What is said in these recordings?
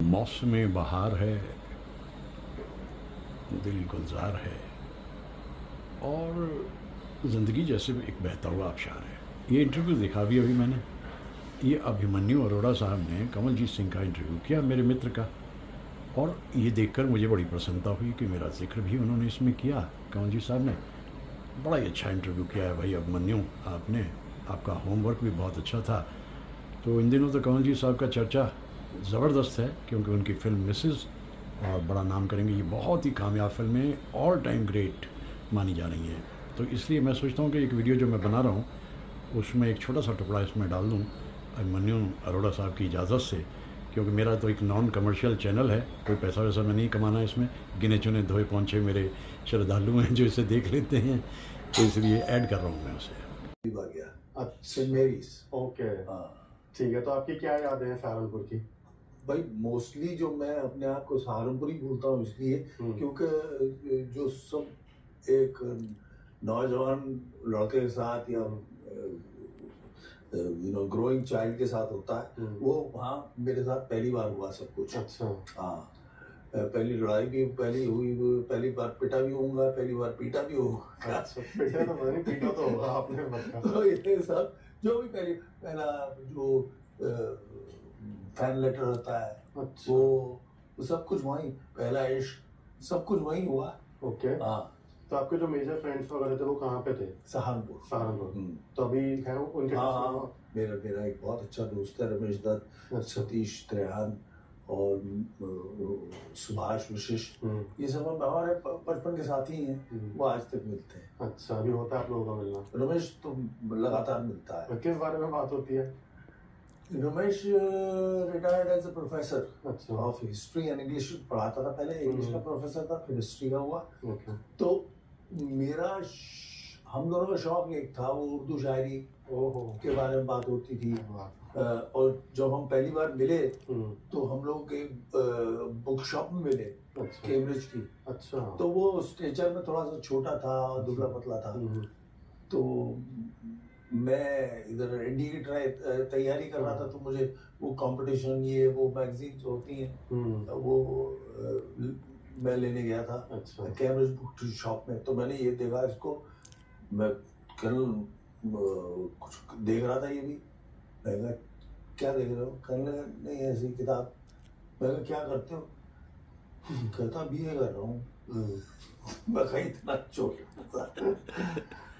मौसम बहार है, दिल गुलजार है और ज़िंदगी जैसे एक बहता हुआ आबशार है। ये इंटरव्यू देखा भी अभी मैंने। ये अभिमन्यु अरोड़ा साहब ने कमलजीत सिंह का इंटरव्यू किया, मेरे मित्र का, और ये देखकर मुझे बड़ी प्रसन्नता हुई कि मेरा जिक्र भी उन्होंने इसमें किया। कमलजीत साहब ने बड़ा ही अच्छा इंटरव्यू किया है भाई अभिमन्यु, आपने, आपका होमवर्क भी बहुत अच्छा था। तो इन दिनों तो कमलजीत साहब का चर्चा ज़बरदस्त है, क्योंकि उनकी फ़िल्म मिसेज़ और बड़ा नाम करेंगे, ये बहुत ही कामयाब फिल्में, ऑल टाइम ग्रेट मानी जा रही हैं। तो इसलिए मैं सोचता हूँ कि एक वीडियो जो मैं बना रहा हूँ उसमें एक छोटा सा टुकड़ा इसमें डाल दूँ अभिमन्यु अरोड़ा साहब की इजाज़त से, क्योंकि मेरा तो एक नॉन कमर्शियल चैनल है, कोई पैसा वैसा मैं नहीं कमाना है इसमें। गिने चुने धोए पहुँचे मेरे श्रद्धालु हैं जो इसे देख लेते हैं, तो इसलिए ऐड कर रहा हूँ मैं उसे। अच्छा, मेरीज। ओके, हाँ ठीक है। तो आपकी क्या यादें हैं सहारनपुर की? भाई, मोस्टली जो मैं अपने आप को सहारनपुरी बोलता हूँ इसलिए क्योंकि जो सब एक नौजवान लड़के के साथ या ग्रोइंग चाइल्ड के साथ होता है, वो वहाँ मेरे साथ पहली बार हुआ सब कुछ। अच्छा, हाँ, पहली लड़ाई भी पहली हुई, पहली बार पिटा भी होऊंगा, पहली बार पीटा भी होगा। अच्छा, पिटा तो मैंने पीटा तो होगा आपने बता। तो ये सब जो भी पहला जो फैन लेटर होता है, अच्छा, वो सब कुछ वहीं, पहला इश्क सब कुछ वहीं हुआ। ओके। हाँ, तो आपके जो मेजर फ्रेंड्स वगैरह थे वो कहाँ पे थे? सहारनपुर। सहारनपुर। तो अभी है उनके हाँ साथ? हाँ, मेरा एक बहुत अच्छा दोस्त है, रमेश दत्त, सतीश त्रेहान और सुभाष विशिष्ट, ये सब हम हमारे बचपन के साथी हैं, वो आज तक मिलते हैं। अच्छा, अभी होता है आप लोगों का मिलना? रमेश तो लगातार मिलता है। किस बारे में बात होती है? Ramesh retired as a professor अच्छा, ऑफ हिस्ट्री एंड इंग्लिश पढ़ाता था, पहले इंग्लिश का प्रोफेसर था, फिर हिस्ट्री का हुआ। ओके। तो हम दोनों का शौक एक था, वो उर्दू शायरी के बारे में बात होती थी। और जब हम पहली बार मिले तो हम लोग एक बुक शॉप में मिले, कैम्ब्रिज की। अच्छा, तो वो स्टेचर में थोड़ा सा छोटा था, दुबला पतला था। तो मैं इधर एनडीए की तैयारी कर रहा था, तो मुझे वो कंपटीशन, ये वो मैगजीन्स होती हैं, वो मैं लेने गया था। अच्छा, कैम्ब्रिज बुक शॉप में। तो मैंने ये देखा इसको, मैं कल कुछ देख रहा था, ये भी। मैं कहा क्या देख रहे हो? कहने लगा नहीं ऐसी किताब। मैं कहा क्या करते हो? कहता बीए कर रहा हूँ। मैं कहा इतना छोटा था,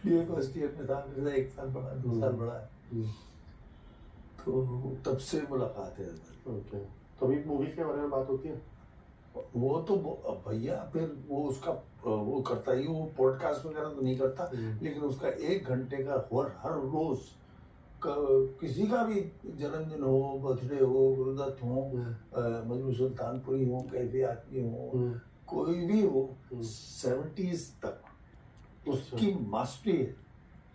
बीए फर्स्ट ईयर में था, मेरे से 1 साल बड़ा, 2 साल बड़ा है। तो तब से मुलाकात है। ओके। तो अभी मूवीज के बारे में बात होती है? वो तो भैया फिर वो उसका वो करता ही, वो पॉडकास्ट वगैरह तो नहीं करता, लेकिन उसका 1 घंटे का हर रोज किसी का भी जन्मदिन हो, बर्थडे हो, गुरुदत्त हो, मजनू सुल्तानपुरी हो, कैफी आदमी हो, कोई भी हो, 70s तक उसकी मास्टरी है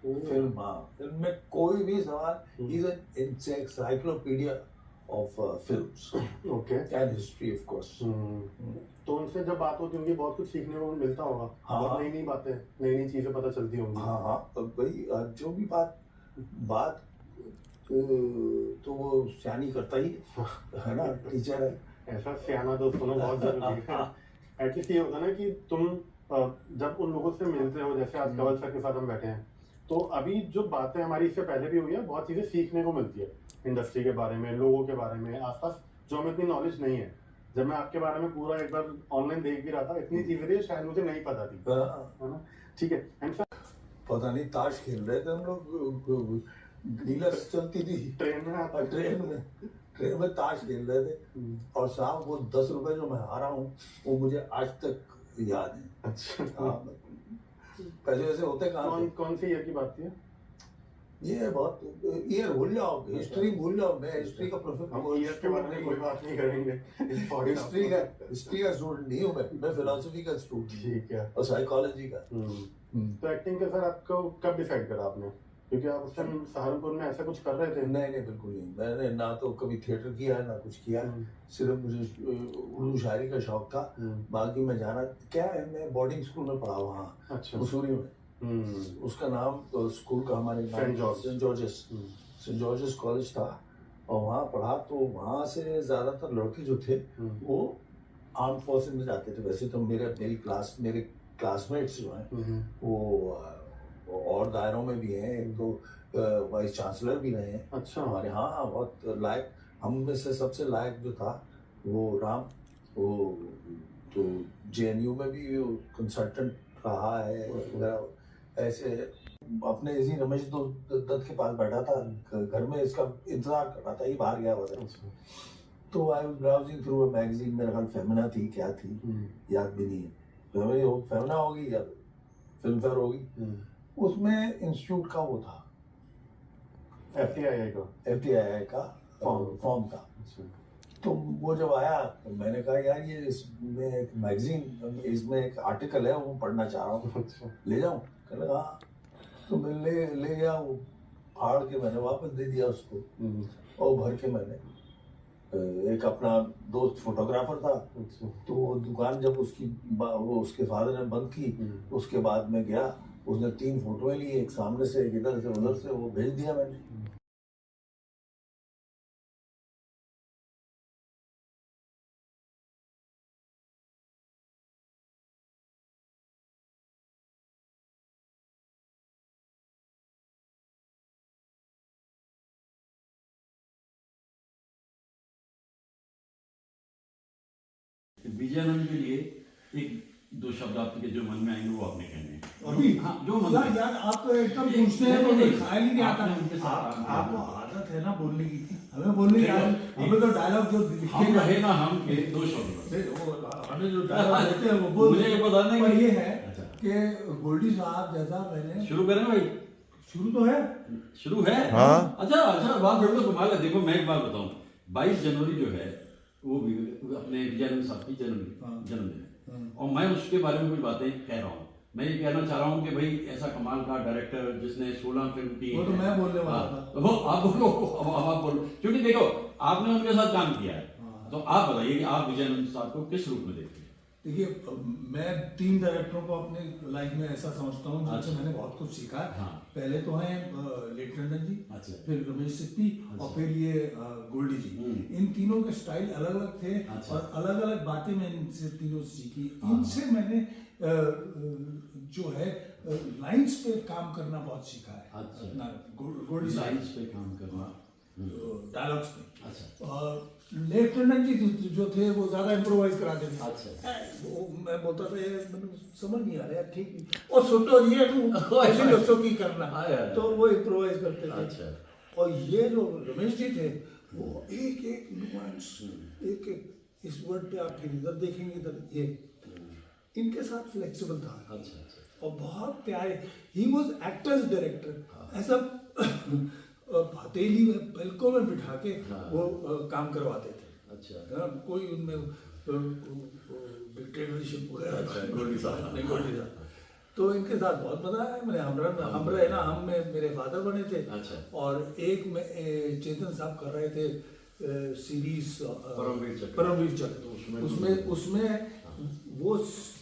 फिल्म। हाँ, फिल्म में कोई भी सवाल, is an encyclopedia of films and history of course. तो उनसे जब बात होती होगी बहुत कुछ सीखने को मिलता होगा। बहुत नई नई बातें, नई नई चीजें पता चलती होंगी। हाँ हाँ, भाई जो भी बात तो वो सियानी करता ही है ना, टीचर है। ऐसा सियाना दोस्त होना बहुत जरूरी है। एटलीस्ट ये होता है ना कि तुम जब उन लोगों से मिलते हो, जैसे आज कंवल सर के साथ हम बैठे हैं, तो अभी जो बातें हमारी इससे पहले भी हुई है, बहुत चीजें सीखने को मिलती है इंडस्ट्री के बारे में, लोगों के बारे में, आसपास जो हमें इतनी नॉलेज नहीं है। जब मैं आपके बारे में पूरा एक बार ऑनलाइन देख भी रहा था, इतनी चीजें थी शायद मुझे नहीं पता थी, है ना? ठीक है। एंड सर पता नहीं ताश खेल रहे थे हम लोग, डीलर्स चलती थी ट्रेन में ताश खेल रहे थे, और साहब वो 10 रुपए जो मैं हारा हूँ वो मुझे आज तक याद है। अच्छा, पहले वैसे होते कहाँ? कौन सी ईयर की बात थी? ये बहुत ईयर भूल जाओ, हिस्ट्री भूल जाओ। मैं हिस्ट्री का ईयर के बारे में कोई बात नहीं करेंगे। हिस्ट्री का स्टूडेंट नहीं हूँ मैं फिलोसफी का स्टूडेंट। ठीक है। और साइकोलॉजी का। तो एक्टिंग का सर आपको कब डिसाइड करा आपने? क्योंकि आप उस टाइम सहारनपुर में ऐसा कुछ कर रहे थे? नहीं बिल्कुल नहीं, मैंने ना तो कभी थिएटर किया है ना कुछ किया। सिर्फ मुझे उर्दू शायरी का शौक था। बाकी मैं जाना क्या है, मैं बोर्डिंग स्कूल में पढ़ा वहाँ मसूरी में। उसका नाम स्कूल का हमारे सेंट जॉर्जेस कॉलेज था। और वहाँ पढ़ा, तो वहाँ से ज़्यादातर लड़के जो थे वो आर्म फोर्सेस में जाते थे। वैसे तो मेरे क्लासमेट्स जो हैं वो और दायरों में भी हैं, एक तो वाइस चांसलर भी रहे हैं अच्छा। हमारे। हाँ, बहुत लायक, हम में से सबसे लायक जो था वो राम, वो तो JNU में भी कंसल्टेंट रहा है वगैरह। ऐसे अपने इसी रमेश दत्त के पास बैठा था घर में, इसका इंतजार कर रहा था, ये बाहर गया हुआ था। तो I was browsing through a magazine, मेरा ख्याल फेमिना थी, क्या थी याद भी नहीं है, फेमिना होगी या फिल्म फेयर होगी। उसमें इंस्टीट्यूट का वो था, FTII का फॉर्म था। तो वो जब आया तो मैंने कहा यार ये इसमें एक मैगजीन, इसमें एक आर्टिकल है वो पढ़ना चाह रहा हूँ, ले जाऊँ? कहने लगा हाँ। तो मैं ले गया, वो फाड़ के मैंने वापस दे दिया उसको, और भर के मैंने, एक अपना दोस्त फोटोग्राफर था, तो वो दुकान जब वो उसके फादर ने बंद की, उसके बाद में गया, उसने 3 फोटोएं ली, एक सामने से, एक इधर से, उधर से, वो भेज दिया मैंने। विजयानंद के लिए एक 2 शब्द आपके जो मन में आएंगे वो आपने कहने हैं। अभी हाँ, जो मन में यार आप तो एकदम पूछते हैं, नहीं, तो नहीं, ख्याल ही नहीं आता। आपने उनके साथ आपको आदत है ना बोलने की, हमें बोलने की आदत, हमें तो डायलॉग जो हम लिखे रहे ना, हम के 2 शब्द हमें जो डायलॉग देते हैं वो बोल। मुझे ये बताना है पर कि- ये है अच्छा। कि गोल्डी साहब जैसा मैंने शुरू करें भाई? शुरू तो है, शुरू है। हाँ। अच्छा, बात फिर तो कमाल है। देखो मैं एक बात बताऊं, 22 जनवरी जो है वो भी अपने विजयानंद साहब की जन्मदिन है, और मैं उसके बारे में कुछ बातें कह रहा हूँ। मैं ये कहना चाह रहा हूँ कि भाई ऐसा कमाल का डायरेक्टर जिसने 16 फिल्म की, वो तो मैं बोलने वाला हाँ, था। तो वो आप बोलो, अब आप बोलो, क्योंकि देखो आपने उनके साथ काम किया है, तो आप बताइए कि आप विजयानंद साहब को किस रूप में देखते हैं? देखिए मैं 3 डायरेक्टरों को अपने लाइफ में ऐसा समझता हूँ जिनसे अच्छा। मैंने बहुत कुछ सीखा है। हाँ। पहले तो हैं लेफ्टिनेंट जी, अच्छा। फिर रमेश सिप्पी, अच्छा। और फिर ये गोल्डी जी। इन तीनों के स्टाइल अलग अलग थे, अच्छा। और अलग अलग बातें मैं इनसे तीनों से सीखी। हाँ। इनसे मैंने जो है लाइंस पे काम करना बहुत सीखा है। अच्छा। अपना गोल्डी साहब लाइन्स पे काम करना, डायलॉग्स पे। अच्छा। और लेफ्टिनेंट जी जो थे वो ज्यादा इम्प्रोवाइज कराते थे। अच्छा। वो मैं बोलता था यार मैंने समझ नहीं आ रहा यार, ठीक नहीं, और सोचो ये तू ऐसे दोस्तों की करना, तो वो इम्प्रोवाइज करते थे। अच्छा। और ये जो रमेश जी थे वो एक एक नुआंस, एक एक इस वर्ड पे आप फिर इधर देखेंगे, इधर ये, इनके साथ फ्लेक्सिबल था। अच्छा। और बहुत प्यारे, ही वॉज एक्टर्स डायरेक्टर। ऐसा हथेली में पलकों में बिठा के वो काम करवाते थे। अच्छा। कोई उनमें डिक्टेटरशिप वगैरह गोल्डी साहब। नहीं, गोल्डी साहब। तो इनके साथ बहुत मजा आया। मैंने हम रहे ना, हम में मेरे फादर बने थे। अच्छा। और एक में चेतन साहब कर रहे थे सीरीज परमवीर चक्र। उसमें वो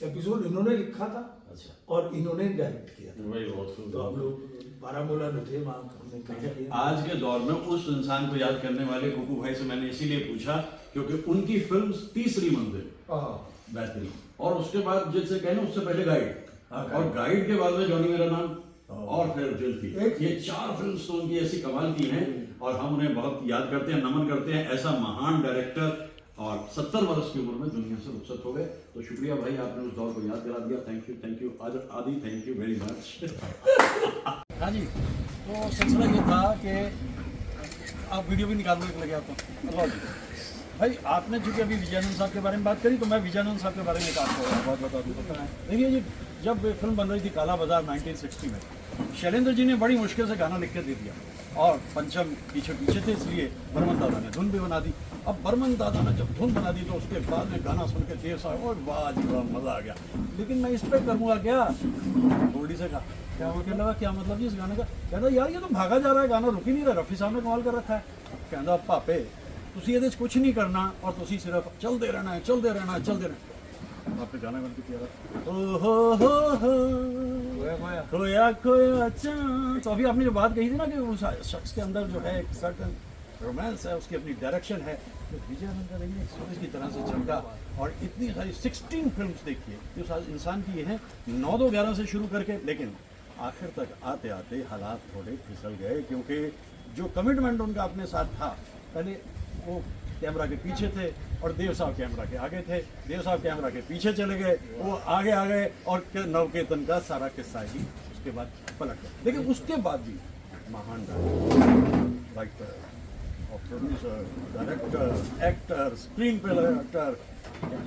एपिसोड इन्होंने लिखा था। अच्छा। और इन्होंने डायरेक्ट किया था। वही बहुत सुंदर। तो हम लोग बारामूला में थे, वहाँ हमने काम किया। आज के दौर में उस इंसान को याद करने वाले कुकू भाई से मैंने इसीलिए पूछा क्योंकि उनकी फिल्म तीसरी मंजिल बेहतरीन, और उसके बाद जिससे कहना उससे पहले गाइड, और गाइड के बाद में जॉनी मेरा नाम, और फिर जुल्फी। ये 4 फिल्म्स तो उनकी ऐसी कमाल की हैं, और हम उन्हें बहुत याद करते हैं, नमन करते हैं। ऐसा महान डायरेक्टर, और 70 वर्ष की उम्र में दुनिया से रुखसत हो गए। तो शुक्रिया भाई, आपने उस दौर को याद करा दिया। थैंक यू आदि, थैंक यू वेरी मच। हाँ जी, तो सिलसिला ये था कि आप वीडियो भी निकालने लगे आपको भाई। आपने चूँकि अभी विजयानंद साहब के बारे में बात करी, तो मैं विजयानंद साहब के बारे में एक आपको बहुत बता दूँ। देखिए जी, जब फिल्म बन रही थी काला बाजार 1960 में, शैलेंद्र जी ने बड़ी मुश्किल से गाना लिख के दे दिया, और पंचम पीछे थे, इसलिए बर्मन दादा ने धुन भी बना दी। अब बर्मन दादा ने जब धुन बना दी तो उसके बाद में गाना सुन के देर साहब और वाह जी वाह, मज़ा आ गया। लेकिन मैं इस पर करूँगा क्या, गोल्डी से कहा, क्या वो कहने लगा क्या मतलब जी इस गाने का? कहता यार ये तो भागा जा रहा है, गाना रुक ही नहीं रहा, रफ़ी साहब ने कमाल कर रखा है। कहता पापे तुसी ये कुछ नहीं करना, और तुसी सिर्फ चलते रहना है। आपने गाना बन के किया ओ हो खोया चांद। तो अभी आपने जो बात कही थी ना कि उस शख्स के अंदर जो है एक सर्टन रोमांस है, उसकी अपनी डायरेक्शन है। तो विजय आनंद का देखिए सूरज की तरह से चमका, और इतनी सारी 16 फिल्म्स देखिए जो इंसान की ये हैं 9-2-11 से शुरू करके, लेकिन आखिर तक आते आते हालात थोड़े फिसल गए, क्योंकि जो कमिटमेंट उनका अपने साथ था, पहले वो कैमरा के पीछे थे और देव साहब कैमरा के आगे थे, देव साहब कैमरा के पीछे चले गए, वो आगे आ गए, और नवकेतन का सारा किस्सा ही उसके बाद पलट गया। लेकिन उसके बाद भी महान राइटर और producer, director, actor, screen play actor,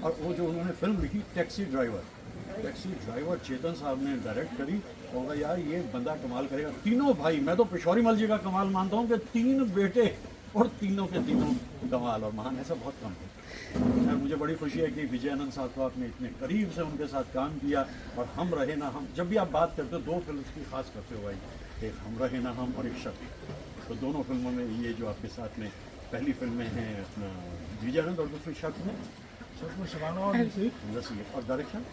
और वो जो उन्होंने फिल्म लिखी टैक्सी ड्राइवर चेतन साहब ने डायरेक्ट करी, और यार ये बंदा कमाल करेगा। तीनों भाई, मैं तो पिशौरी मल जी का कमाल मानता हूँ कि 3 बेटे और तीनों के तीनों कमाल और महान, ऐसा बहुत कम है। यार मुझे बड़ी खुशी है कि विजय आनंद साहब को आपने इतने करीब से उनके साथ काम किया, और हम रहे ना हम, जब भी आप बात करते हो 2 फिल्म की खास करते हो भाई, एक हम रहे ना हम और एक शक्ति, तो दोनों फिल्मों में ये जो आपके साथ में पहली फिल्म में है अपना विजय आनंद, और दूसरी शक्ति में शबाना और नसीब, और डायरेक्शन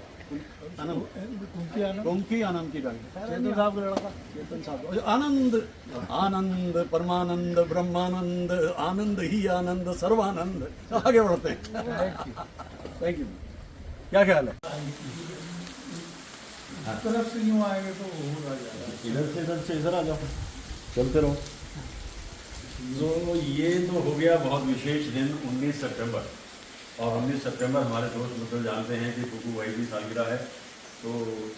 आनंद कुंकी आनंद की डायरेक्शन, चेतन साहब का लड़का चेतन साहब, आनंद आनंद परमानंद ब्रह्मानंद आनंद ही आनंद सर्वानंद। आगे बढ़ते हैं। Thank you. क्या ख्याल है? तरफ से यूँ आएंगे तो होगा ज़्यादा। इधर से इधर आ जाओ, चलते रहो। तो ये तो हो गया बहुत विशेष दिन 19 सितंबर, और 19 सितंबर हमारे दोस्त मित्र जानते हैं कि कुकू भाई की सालगिरह है, तो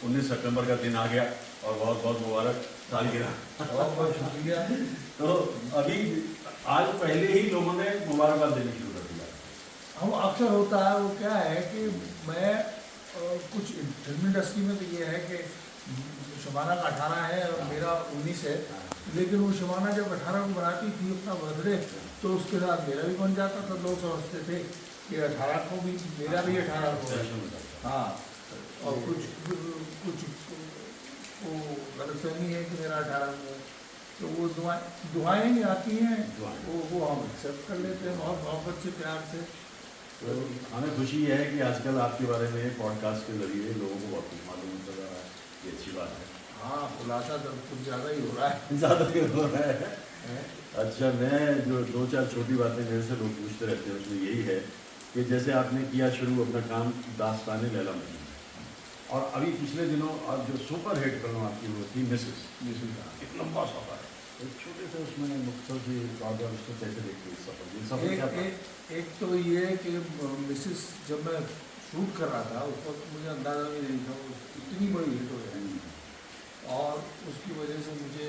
19 सितंबर का दिन आ गया, और बहुत बहुत मुबारक सालगिरह। बहुत बहुत शुक्रिया। तो अभी आज पहले ही लोगों ने मुबारकबाद देनी शुरू कर दिया। हम अक्सर होता है, वो क्या है कि मैं कुछ फिल्म इंडस्ट्री में तो ये है कि शबाना का 18 है और मेरा 19 है, लेकिन वो शबाना जब 18 को बनाती थी अपना बर्थडे, तो उसके साथ मेरा भी बन जाता था। लोग समझते थे कि 18 को भी मेरा भी 18 को है। हाँ, और कुछ वो गलतफहमी है कि मेरा 18 को है, तो वो दुआएं आती हैं, वो हम एक्सेप्ट कर लेते हैं बहुत मोहब्बत से, प्यार से। तो हमें खुशी है कि आजकल आपके बारे में पॉडकास्ट के जरिए लोगों को बहुत कुछ मालूम चल रहा है, ये अच्छी बात है। हाँ, खुलासा तो कुछ ज़्यादा ही हो रहा है। ज़्यादा ही हो रहा है। अच्छा, मैं जो 2-4 छोटी बातें मेरे से लोग पूछते रहते हैं, उसमें यही है कि जैसे आपने किया शुरू अपना काम दास्तान लैला में, और अभी पिछले दिनों आप जो सुपर हिट फिल्म आपकी वो थी मिसेस, एक लंबा सफ़र है, एक छोटे से उसमें नुक्तों से उसको कैसे देखते इस सफ़र, ये सफ़र क्या था? एक तो ये कि मिसेस जब मैं शूट कर रहा था उस वक्त मुझे अंदाज़ा भी नहीं था वो इतनी बड़ी हिट हो जाएगी, और उसकी वजह से मुझे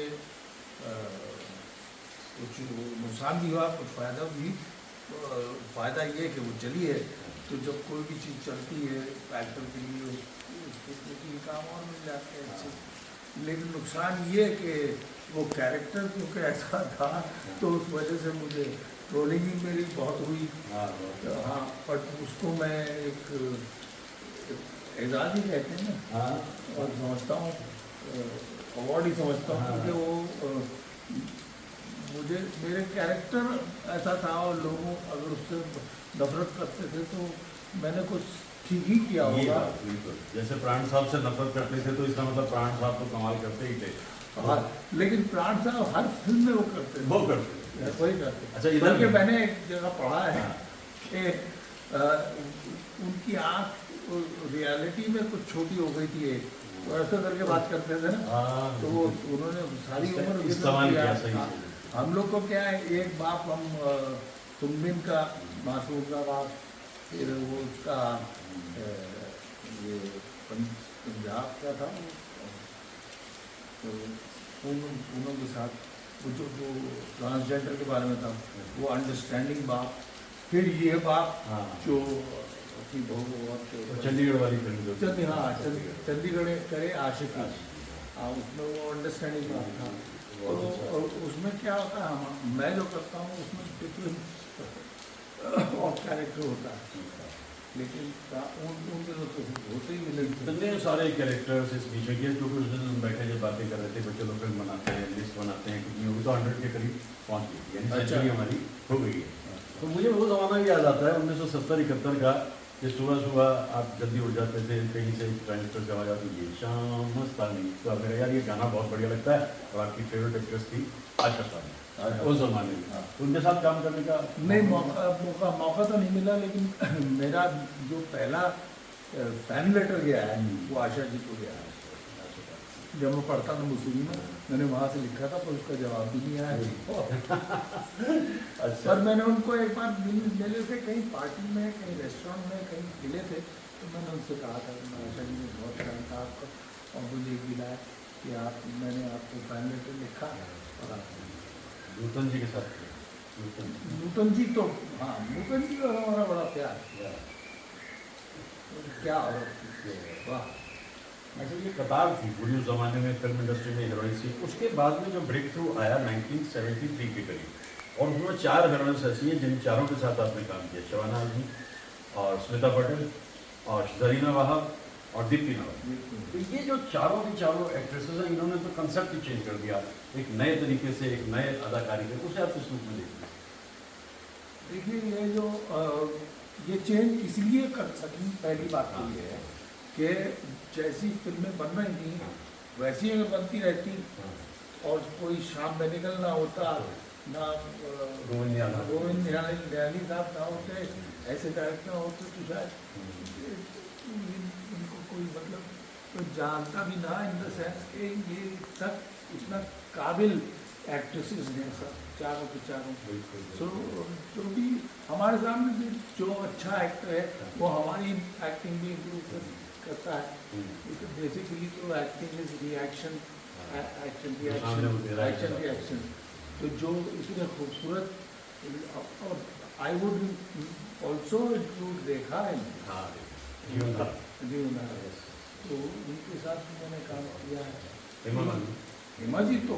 कुछ नुकसान भी हुआ, कुछ फ़ायदा भी। फ़ायदा ये कि वो चली है, तो जब कोई भी चीज़ चलती है एक्टर के लिए उसके काम और मिल जाते हैं अच्छे। लेकिन नुकसान ये कि वो कैरेक्टर क्योंकि ऐसा था, तो उस वजह से मुझे ट्रोलिंग भी मेरी बहुत हुई। हाँ, बट उसको मैं एक एजाज़ ही कहते हैं ना, और समझता हूँ अवार्ड ही समझता हूँ, क्योंकि वो मुझे मेरे कैरेक्टर ऐसा था, और लोग अगर उससे नफरत करते थे तो मैंने कुछ ठीक ही किया होगा। जैसे प्राण साहब से नफरत करते थे, तो इसका मतलब प्राण साहब तो कमाल करते ही थे। हाँ, लेकिन प्राण साहब हर फिल्म में वो करते थे, वही करते। अच्छा, इधर के मैंने एक जगह पढ़ा है कि उनकी आँख रियलिटी में कुछ छोटी हो गई थी, एक तो ऐसा करके बात करते थे ना, तो वो उन्होंने सारी उम्र इस्तेमाल किया। सही। हम लोग को क्या है, एक बाप हम तुमबिन का, मासूम का बाप, फिर वो उसका ये पंजाब का था, तो पूनम के साथ वो जो ट्रांसजेंडर के बारे में था, वो अंडरस्टैंडिंग बाप, फिर ये बाप जो अपनी बहू चंडीगढ़ वाली फिल्म, हाँ चंडीगढ़ करे आशिक, हाँ उसमें वो अंडरस्टैंडिंग बाप था। तो उसमें क्या होता है, मैं जो करता हूँ उसमें और कैरेक्टर होता है, लेकिन उनके तो होते ही नहीं। इतने सारे कैरेक्टर्स इस बीच में किए, क्योंकि उस दिन हम बैठे जब बातें कर रहे थे, बच्चे लोग फिल्म बनाते हैं, लिस्ट बनाते हैं, क्योंकि वो तो 100 के करीब पहुँच गई, यानी सेंचुरी हमारी हो गई है। तो मुझे वो ज़माना भी याद आता है 1970-71 का, कि सुबह सुबह आप जल्दी उठ जाते थे, कहीं से ट्रांजिस्टर से आवाज़ आती थी शाम मस्तानी, तो आपने कहा यार ये गाना बहुत बढ़िया लगता है, और आपकी फेवरेट एक्ट्रेस थी आशा सानी। उस जमाने में उनके साथ काम करने का नहीं, मौका तो नहीं मिला, लेकिन मेरा जो पहला फैन लेटर गया है वो आशा जी को गया है। जब मैं पढ़ता था मुसूरी में, मैंने वहाँ से लिखा था, पर उसका जवाब भी नहीं आया। अच्छा पर मैंने उनको एक बार मिले थे, कहीं पार्टी में, कहीं रेस्टोरेंट में, कहीं मिले थे, तो मैंने उनसे कहा था कि आशा जी ने बहुत टाइम था आपका, और मुझे मिला कि मैंने आपको फैन लेटर लिखा और आप नूतन जी के साथ नूतन जी तो, हाँ, नूतन जी और हमारा बड़ा प्यार, क्या वाह। अच्छा, ये कतार थी पूरी उस जमाने में फिल्म इंडस्ट्री में हीरोइन थी। उसके बाद में जो ब्रेक थ्रू आया 1973 के करीब, और उसमें 4 हीरोइंस ऐसी हैं जिन चारों के साथ आपने काम किया, शबाना आजमी और स्मिता पटेल और जरीना वाहब और दीप्ति नवाज। तो ये जो चारों की चारों एक्ट्रेसेस हैं, इन्होंने तो कंसेप्ट ही चेंज कर दिया एक नए तरीके से, एक नए अदाकारी के। उसे आप किस रूप में देखते हैं? देखिए, ये जो ये चेंज इसलिए कर सकी, पहली बात तो ये है कि जैसी फिल्में बन रही थी वैसी अगर बनती रहती, और कोई शाम में निकलना होता ना, गोविंद निहाली साहब ना होते, ऐसे डायरेक्टर होते, तो शायद इनको कोई मतलब कोई जानता भी ना, इन द सेंस कि ये तक इतना काबिल एक्ट्रेसेस हैं सब, चारों के चारों। सो जो भी हमारे सामने भी जो अच्छा एक्टर है वो हमारी एक्टिंग भी इम्प्रूव करता है। बेसिकली तो एक्टिंग इज रिएक्शन, रिएक्शन। तो जो इतने खूबसूरत, और आई वुड ऑल्सो इंक्लूड रेखा है, तो उनके साथ भी मैंने काम किया है। हेमा जी तो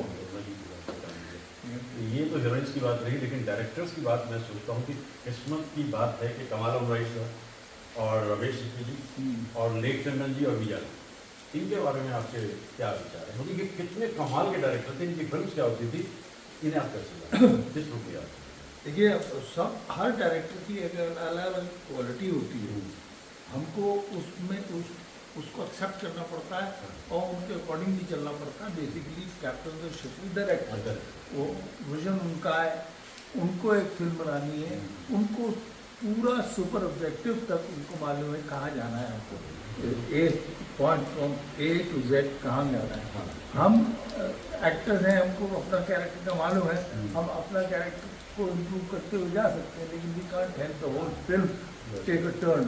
ये तो हीरोइंस की बात रही, लेकिन डायरेक्टर्स की बात मैं सोचता हूँ कि किस्मत की बात है कि कमाल अमराई सर और रमेश सिप्पी जी और लेक टंडन जी और विजय, इनके बारे में आपके क्या विचार है? मतलब ये कितने कमाल के डायरेक्टर थे, इनकी फिल्म क्या होती थी, इन्हें आप कैसे किस रूप में? देखिए, सब हर डायरेक्टर की एक अलग अलग क्वालिटी होती है, हमको उसमें उसको एक्सेप्ट करना पड़ता है और उनके अकॉर्डिंग भी चलना पड़ता है। Basically captain the ship director, वो विजन उनका है, उनको एक फिल्म बनानी है, उनको पूरा सुपर ऑब्जेक्टिव तक उनको मालूम है कहाँ जाना है, हमको a point from A to Z कहाँ जाना है। हम एक्टर्स हैं, हमको अपना कैरेक्टर का मालूम है, हम अपना कैरेक्टर को इम्प्रूव करते हुए जा सकते हैं, लेकिन we can't help the whole film take a turn.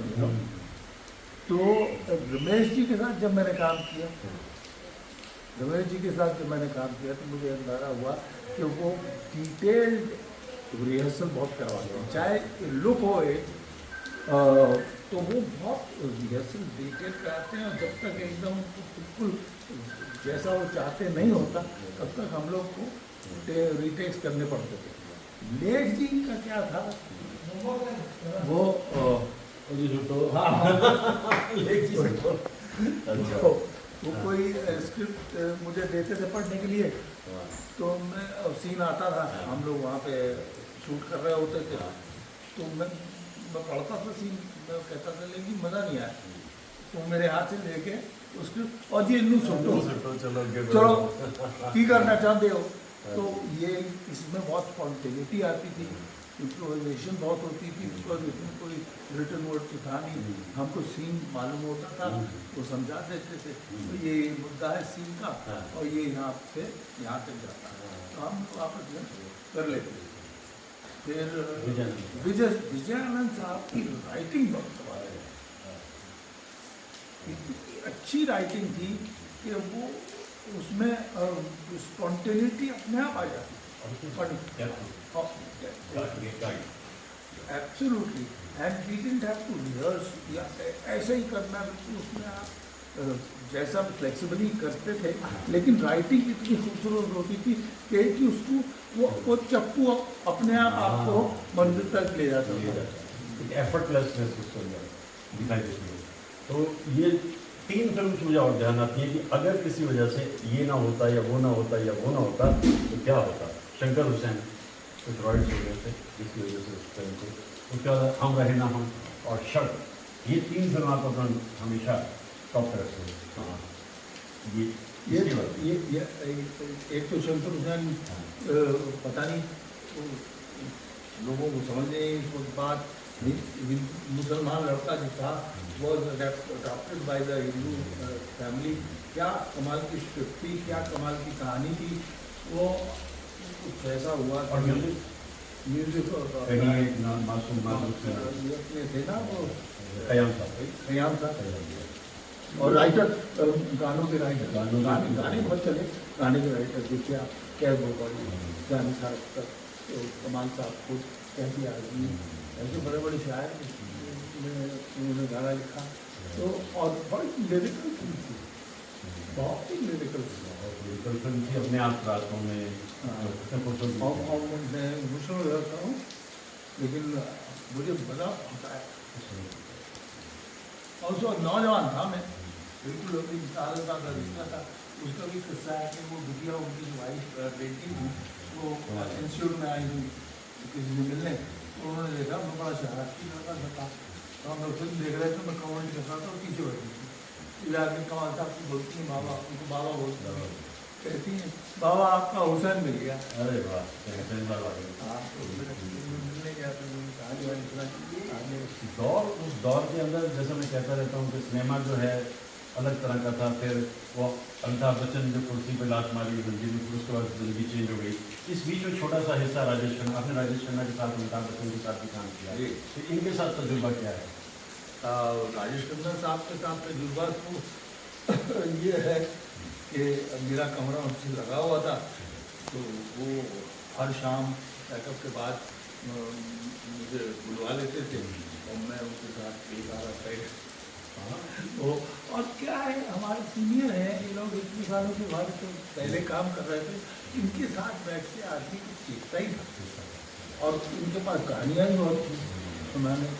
तो रमेश जी के साथ जब मैंने काम किया, तो मुझे अंदाजा हुआ कि वो डिटेल्ड रिहर्सल बहुत करवाते हैं, चाहे लुक हो तो वो बहुत रिहर्सल डिटेल कराते हैं, और जब तक एकदम बिल्कुल जैसा वो चाहते नहीं होता तब तक हम लोग को रीटेक्स करने पड़ते थे। लेक जी का क्या था, वो वो कोई स्क्रिप्ट मुझे देते थे पढ़ने के लिए, तो मैं सीन आता था, हम लोग वहाँ पे शूट कर रहे होते थे, तो मैं पढ़ता था सीन, मैं कहता था लेकिन मज़ा नहीं आया, तो मेरे हाथ से लेके उसको और जी इन्नू सुटो चलो की करना चाहते हो, तो ये इसमें बहुत स्पॉन्टेनिटी आती थी, इम्प्रोवाइजेशन बहुत होती थी, बिकॉज इसमें कोई रिटन वर्ड तो था नहीं, हमको सीन मालूम होता था, वो समझा देते थे, तो ये मुद्दा है सीन का और ये यहाँ से यहाँ तक जाता है, तो हम वापस कर लेते थे। फिर विजयानंद साहब की राइटिंग बहुत इतनी अच्छी राइटिंग थी कि वो उसमें स्पॉन्टेनिटी अपने आप आ जाती थी, absolutely, and we didn't have to rehearse, या ऐसे ही करना, उसमें आप जैसा फ्लेक्सिबली करते थे, लेकिन राइटिंग इतनी खूबसूरत होती थी कि उसको वो चप्पू अपने आप आपको मंजिल तक ले जाता था, एफर्टलेसनेस उसको दिखाई देती है। तो ये 3 फिल्म मुझे और ध्यान आती है कि अगर किसी वजह से ये ना होता या वो ना होता या वो ना होता तो क्या होता। शंकर हुसैन कुछ रॉयल्स हो गए थे जिसकी वजह से उस फिल्म को, उसके बाद हम रहे ना हम और शर्त, ये 3 फिल्म आपको हमेशा टॉप तरह से। ये ये इसकी बात। ये एक तो शंकर हुसैन पता नहीं वो लोगों को समझ नहीं इसको बात मुसलमान लड़का जो था was adopted by the Hindu family. क्या कमाल की स्क्रिप्ट थी, क्या कमाल की कहानी थी। वो कुछ ऐसा हुआ और म्यूजिक कहीं एक मासूम अपने थे ना वो कयाम साहब खयाम था और राइटर गानों के राइटर गानों के- गाने गाने बहुत चले। गाने के राइटर देखिए आप क्या गोपाली जानी साहब कमाल साहब खुद कैसी आदमी ऐसे बड़े बड़े शायर उन्होंने गाना लिखा तो और बड़ी लिरिकल फिल्म थी, बहुत ही लिरिकल थी। फिल्म थी अपने आप रातों में हाँ। फोटो और मैं इमोशनल हो जाता हूँ लेकिन मुझे मज़ा आता है। और उसको नौजवान था मैं बिल्कुल अपनी साल का रिश्ता था। उसका भी किस्सा है कि वो बिटिया उनकी जो वाइफ बेटी थी वो इंस्टीट्यूट में आई हुई किसी से मिलने तो उन्होंने देखा मैं बड़ा शरारती लड़का था तो हम लोग फिल्म देख रहे थे। मैं कमेंट कर रहा था और पीछे बैठी थी इलाके कमाल साहब की बोलती हैं बाबा उनको बाबा बोलती हैं कहती हैं बाबा आपका हुसैन मिल गया। अरे वाह सेंसर वाले हाँ तो मिलने गया तो कहानी वानी सुनाई दौर उस दौर के अंदर जैसे मैं कहता रहता हूँ कि सिनेमा जो है अलग तरह का था। फिर वो अमिताभ बच्चन जो कुर्सी पे लात मारी जिंदगी में, फिर उसके बाद जिंदगी चेंज हो गई। इस बीच में छोटा सा हिस्सा राजेश खन्ना, आपने राजेश खन्ना के साथ अमिताभ बच्चन के साथ भी काम किया जी। तो इनके साथ तजुर्बा क्या है? राजेश खन्ना साहब के साथ तजुर्बा तो ये है कि मेरा कमरा उनसे लगा हुआ था तो वो हर शाम पैकअप के बाद मुझे बुलवा लेते थे और मैं उनके साथ एक आधा साइड वो और क्या है हमारे सीनियर हैं ये लोग इतने सालों के बाद तो पहले काम कर रहे थे। इनके साथ बैठ के आदमी को सीखता ही था और इनके पास कहानियाँ भी बहुत थी। तो मैंने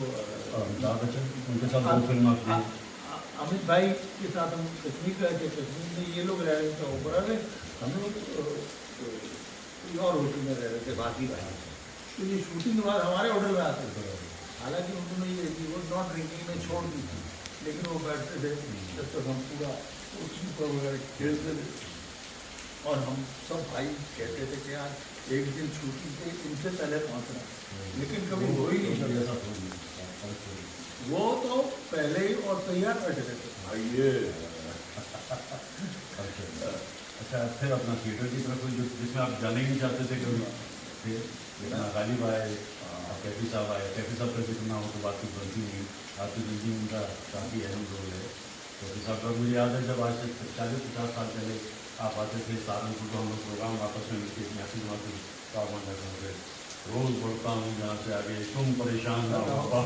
और अमिताभ बच्चन उनके साथ दो फिल्म आपकी अमित भाई के साथ हम कश्मीर गए थे। कश्मीर में ये लोग रह रहे थे ओबरा में, हम लोग और होटल में रह रहे थे बाकी भाई। तो ये शूटिंग के बाद हमारे होटल में आते थे। हालांकि उन्होंने ये वो नॉट ड्रिंकिंग में छोड़ दी थी लेकिन वो बैठते थे जब तक हम पूरा ऊपर वगैरह खेलते थे। और हम सब भाई कहते थे कि यार एक दिन शूटिंग पे इनसे पहले पहुँचना लेकिन कभी हो ही नहीं सकता। वो तो पहले ही और तैयार बैठे रहते आइए। अच्छा फिर अपना थिएटर की तरफ जिसमें आप जाने ही नहीं चाहते थे कभी, फिर जितना गालिब आए कैफी साहब आए। कैफी साहब का जिक्र ना हो तो बात कुछ बनती नहीं। आपकी जिंदगी में उनका काफ़ी अहम रोल है। कैफी साहब का मुझे याद है जब आज से 40-50 साल पहले आप आते थे सहारनपुर को, हम लोग प्रोग्राम आपस में मिलकर न्यासी जमा से काम करते थे। रोज़ बढ़ता हूँ जहाँ से आगे तुम परेशान ना हो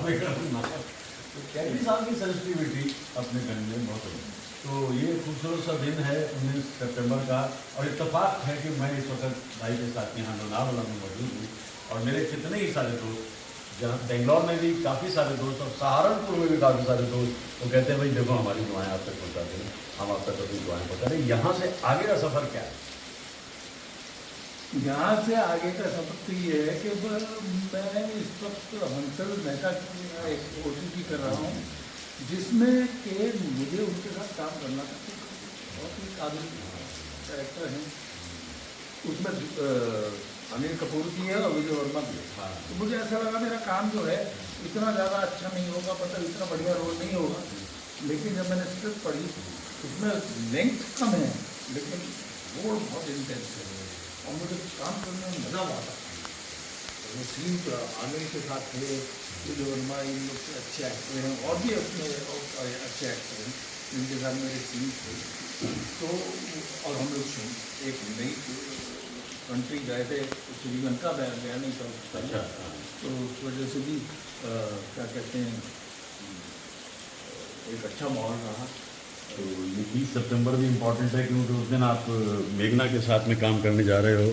तो कैफी साहब की सेंसिटिविटी अपने करने में बहुत है। तो ये खूबसूरत सा दिन है 19 सितंबर का और इत्तेफाक है कि मैं इस वक्त भाई के साथ यहाँ लोनावला में मौजूद हूँ और मेरे कितने ही सारे दोस्त जहाँ बेंगलोर में भी काफ़ी सारे दोस्त और सहारनपुर में भी काफ़ी सारे दोस्त वो कहते हैं भाई देखो हमारी दुआएं आप तक पहुँचाते हैं, हम आप तक अपनी दुआएं पहुँचा रहे। यहाँ से आगे का सफ़र क्या है? यहाँ से आगे का सफर तो ये है कि मैं इस वक्त हंसल मेहता की एक OTT कर रहा हूँ जिसमें कि मुझे उनके साथ काम करना था। बहुत ही काबिल कैरेक्टर हैं उसमें। अनिल कपूर की है और विजय वर्मा की है। तो मुझे ऐसा लगा मेरा काम जो है इतना ज़्यादा अच्छा नहीं होगा, मतलब इतना बढ़िया रोल नहीं होगा। लेकिन जब मैंने स्क्रिप्ट पढ़ी उसमें लेंथ कम है लेकिन रोल बहुत इंटेंस है और मुझे काम करने में मज़ा आता। वो सीन आमिर के साथ थे, विजय वर्मा, इन लोग के अच्छे एक्टर हैं और भी अपने अच्छे एक्टर हैं जिनके साथ मेरे सीन थे। तो और हम लोग एक नई कंट्री गए थे श्रीलंका में, गया नहीं था उस टाइम। तो उस वजह से भी क्या कहते हैं एक अच्छा माहौल रहा। तो ये 30 सितंबर भी इम्पॉर्टेंट है क्योंकि उस दिन आप मेघना के साथ में काम करने जा रहे हो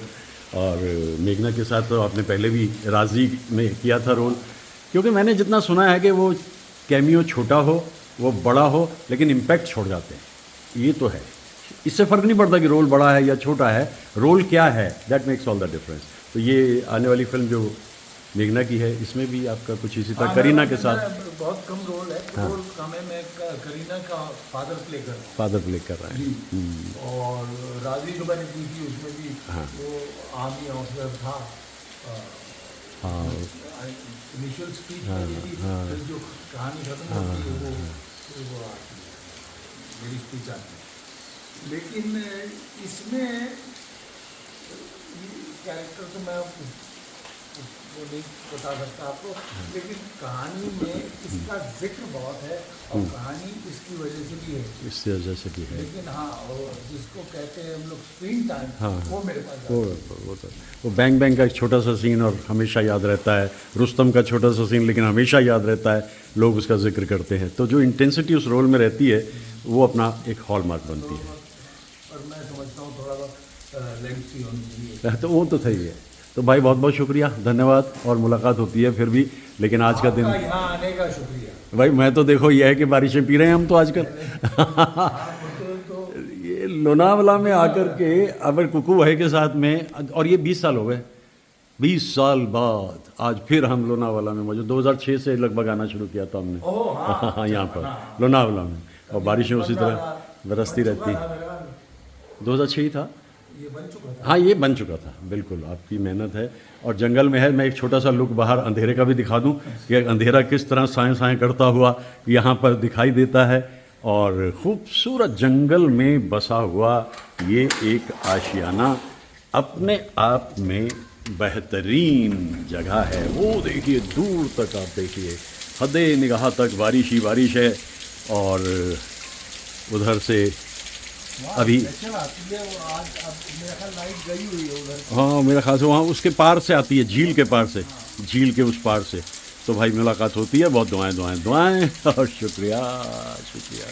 और मेघना के साथ तो आपने पहले भी राजी में किया था रोल। क्योंकि मैंने जितना सुना है कि वो कैमियो छोटा हो वो बड़ा हो लेकिन इम्पैक्ट छोड़ जाते हैं, ये तो है। इससे फ़र्क नहीं पड़ता कि रोल बड़ा है या छोटा है, रोल क्या है that makes all the difference. तो ये आने वाली फिल्म जो मेघना की है, इसमें भी आपका कुछ इसी हाँ, तरह करीना के मेरा साथ बहुत कम रोल है। हाँ। रोल कम है, मैं करीना का फादर प्ले कर रहा फादर प्ले कर रहे हैं। हूँ। और राजवी जो मैंने की थी उसमें भी हाँ। वो आर्मी ऑफिसर था। हाँ इनिशियल स्पीच हाँ, में भी हाँ। फिर जो कहानी खत्म होती है वो आती है, मेरी स्पीच आती है। लेकिन इसमें कैरेक्टर तो मैं वो नहीं बता सकता आपको, लेकिन कहानी में इसका जिक्र बहुत है और कहानी इसकी वजह से भी है। इससे वजह से भी है। लेकिन हाँ, और जिसको कहते हैं हम लोग स्क्रीन टाइम, हाँ, वो मेरे पास वो वो बैंग बैंग का एक छोटा सा सीन और हमेशा याद रहता है, रुस्तम का छोटा सा सीन लेकिन हमेशा याद रहता है, लोग उसका जिक्र करते हैं। तो जो इंटेंसिटी उस रोल में रहती है वो अपना एक हॉलमार्क बनती है। और मैं समझता हूँ थोड़ा बहुत लेंथी होनी चाहिए। तो वो तो सही है। तो भाई बहुत बहुत शुक्रिया, धन्यवाद, और मुलाकात होती है फिर भी, लेकिन आज का दिन आपका यहाँ आने का शुक्रिया। भाई मैं तो देखो ये है कि बारिशें पी रहे हैं हम तो आजकल। तो ये लोनावला में आकर के अगर कुकू भाई के साथ में, और ये 20 साल हो गए, 20 साल बाद आज फिर हम लोनावाला में मौजूद। 2006 से लगभग आना शुरू किया था हमने ओह हाँ, यहाँ पर लोनावला में, और बारिशें उसी तरह बरसती रहती। 2006 ही था, ये बन चुका था। हाँ ये बन चुका था, बिल्कुल आपकी मेहनत है। और जंगल में है, मैं एक छोटा सा लुक बाहर अंधेरे का भी दिखा दूं कि अंधेरा किस तरह साएं साएं करता हुआ यहाँ पर दिखाई देता है। और खूबसूरत जंगल में बसा हुआ ये एक आशियाना अपने आप में बेहतरीन जगह है। वो देखिए दूर तक, आप देखिए हदे निगाह तक बारिश ही बारिश है। और उधर से अभी अच्छा आती है वो, आज अब मेरा ख्याल लाइट गई हुई है उधर। हाँ मेरा ख्याल से वहाँ उसके पार से आती है, झील के पार से, झील के उस पार से। तो भाई मुलाकात होती है, बहुत दुआएं दुआएं दुआएं और शुक्रिया शुक्रिया।